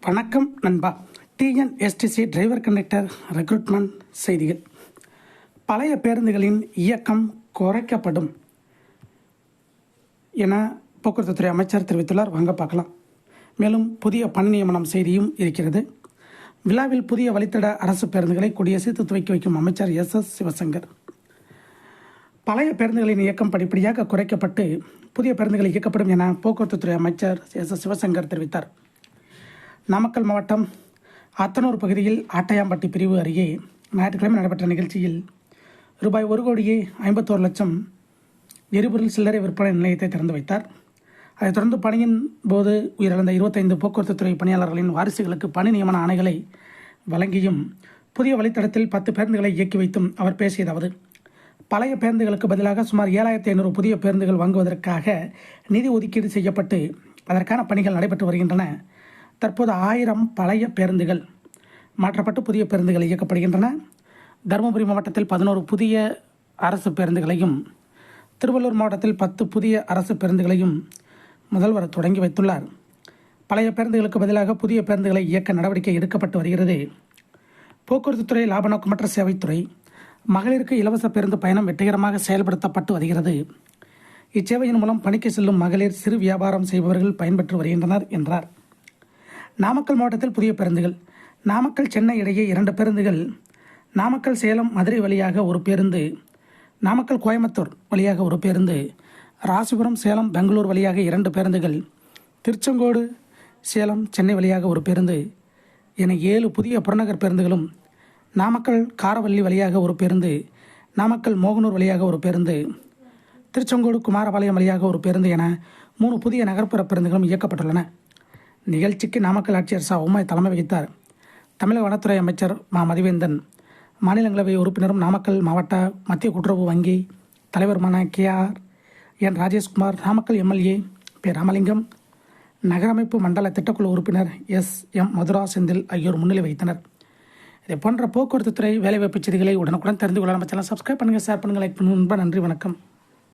வணக்கம் நண்பா. TNSTC driver conductor recruitment செய்திகள். பழைய பேருந்துகளின் இயக்கம் குறைக்கப்படும் என போக்குவரத்துத்துறை அமைச்சர் தெரிவித்துள்ளார். வாங்க பார்க்கலாம். மேலும் புதிய பணி நியமனம் செய்தியும் இருக்கிறது. விழாவில் புதிய வழித்தட அரசு பேருந்துகளை கொடியசைத்து துவக்கி வைக்கும் அமைச்சர் எஸ் சிவசங்கர். பழைய பேருந்துகளின் இயக்கம் படிப்படியாக குறைக்கப்பட்டு புதிய பேருந்துகள் இயக்கப்படும் என போக்குவரத்துத்துறை அமைச்சர் எஸ் சிவசங்கர் தெரிவித்தார். நாமக்கல் மாவட்டம் அத்தனூர் பகுதியில் ஆட்டையாம்பட்டி பிரிவு அருகே ஞாயிற்றுக்கிழமை நடைபெற்ற நிகழ்ச்சியில் ரூபாய் 1,51,00,000 எரிபொருள் சில்லறை விற்பனை நிலையத்தை திறந்து வைத்தார். அதைத் தொடர்ந்து பணியின் போது உயிரிழந்த 25 போக்குவரத்துத்துறை பணியாளர்களின் வாரிசுகளுக்கு பணி நியமன ஆணைகளை வழங்கியும் புதிய வழித்தடத்தில் 10 பேருந்துகளை இயக்கி வைத்தும் அவர் பேசியதாவது: பழைய பேருந்துகளுக்கு பதிலாக சுமார் 7,500 புதிய பேருந்துகள் வாங்குவதற்காக நிதி ஒதுக்கீடு செய்யப்பட்டு அதற்கான பணிகள் நடைபெற்று வருகின்றன. தற்போது 1000 பழைய பேருந்துகள் மாற்றப்பட்டு புதிய பேருந்துகள் இயக்கப்படுகின்றன. தருமபுரி மாவட்டத்தில் 11 புதிய அரசு பேருந்துகளையும், திருவள்ளூர் மாவட்டத்தில் 10 புதிய அரசு பேருந்துகளையும் முதல்வர் தொடங்கி வைத்துள்ளார். பழைய பேருந்துகளுக்கு பதிலாக புதிய பேருந்துகளை இயக்க நடவடிக்கை எடுக்கப்பட்டு வருகிறது. போக்குவரத்துத்துறை லாப நோக்கமற்ற சேவைத்துறை மகளிருக்கு இலவச பேருந்து பயணம் வெற்றிகரமாக செயல்படுத்தப்பட்டு வருகிறது. இச்சேவையின் மூலம் பணிக்கு செல்லும் மகளிர், சிறு வியாபாரம் செய்பவர்கள் பயன்பெற்று வருகின்றனர் என்றார். நாமக்கல் மாவட்டத்தில் புதிய பேருந்துகள். நாமக்கல் சென்னை இடையே 2 பேருந்துகள், நாமக்கல் சேலம் மதுரை வழியாக ஒரு பேருந்து, நாமக்கல் கோயம்புத்தூர் வழியாக ஒரு பேருந்து, ராசிபுரம் சேலம் பெங்களூர் வழியாக 2 பேருந்துகள், திருச்செங்கோடு சேலம் சென்னை வழியாக ஒரு பேருந்து என 7 புதிய புறநகர் பேருந்துகளும், நாமக்கல் காரவள்ளி வழியாக ஒரு பேருந்து, நாமக்கல் மோகனூர் வழியாக ஒரு பேருந்து, திருச்செங்கோடு குமாரபாளையம் வழியாக ஒரு பேருந்து என 3 புதிய நகர்ப்புற பேருந்துகளும் இயக்கப்பட்டுள்ளன. நிகழ்ச்சிக்கு நாமக்கல் ஆட்சியர் ச. உமாய் தலைமை வகித்தார். தமிழக வனத்துறை அமைச்சர் மா. மதிவேந்தன், மாநிலங்களவை உறுப்பினரும் நாமக்கல் மாவட்ட மத்திய கூட்டுறவு வங்கி தலைவருமான KR Rajeshkumar, Namakkal MLA P. Ramalingam, நகரமைப்பு மண்டல திட்டக்குழு உறுப்பினர் SM மதுரா செந்தில் ஆகியோர் முன்னிலை வகித்தனர். இதை போன்ற போக்குவரத்துத்துறை வேலைவாய்ப்பு செய்திகளை உடனுக்குடன் தெரிந்து கொள்ள நம்ம சேனல் சப்ஸ்கிரைப் பண்ணுங்கள், ஷேர் பண்ணுங்கள், லைக் பண்ணுங்கள். நன்றி, வணக்கம்.